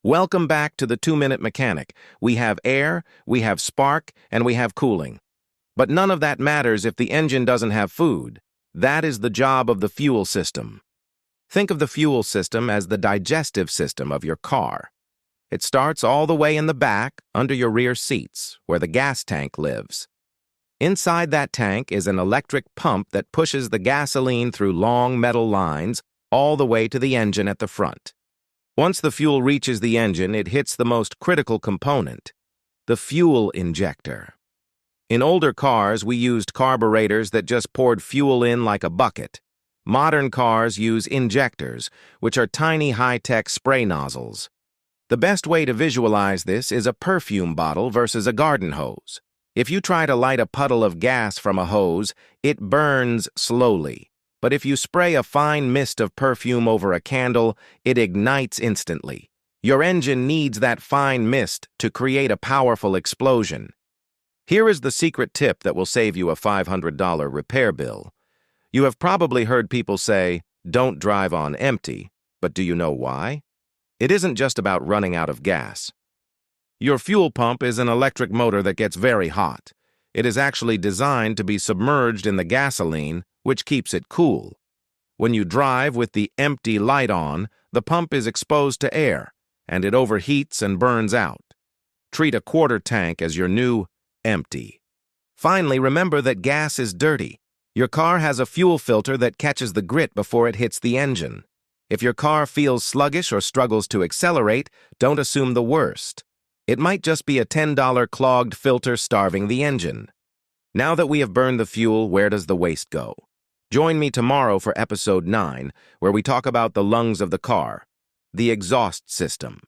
Welcome back to the 2-Minute Mechanic. We have air, we have spark, and we have cooling. But none of that matters if the engine doesn't have food. That is the job of the fuel system. Think of the fuel system as the digestive system of your car. It starts all the way in the back, under your rear seats, where the gas tank lives. Inside that tank is an electric pump that pushes the gasoline through long metal lines all the way to the engine at the front. Once the fuel reaches the engine, it hits the most critical component, the fuel injector. In older cars, we used carburetors that just poured fuel in like a bucket. Modern cars use injectors, which are tiny high-tech spray nozzles. The best way to visualize this is a perfume bottle versus a garden hose. If you try to light a puddle of gas from a hose, it burns slowly. But if you spray a fine mist of perfume over a candle, it ignites instantly. Your engine needs that fine mist to create a powerful explosion. Here is the secret tip that will save you a $500 repair bill. You have probably heard people say, "Don't drive on empty," but do you know why? It isn't just about running out of gas. Your fuel pump is an electric motor that gets very hot. It is actually designed to be submerged in the gasoline, which keeps it cool. When you drive with the empty light on, the pump is exposed to air, and it overheats and burns out. Treat a quarter tank as your new empty. Finally, remember that gas is dirty. Your car has a fuel filter that catches the grit before it hits the engine. If your car feels sluggish or struggles to accelerate, don't assume the worst. It might just be a $10 clogged filter starving the engine. Now that we have burned the fuel, where does the waste go? Join me tomorrow for episode 9, where we talk about the lungs of the car, the exhaust system.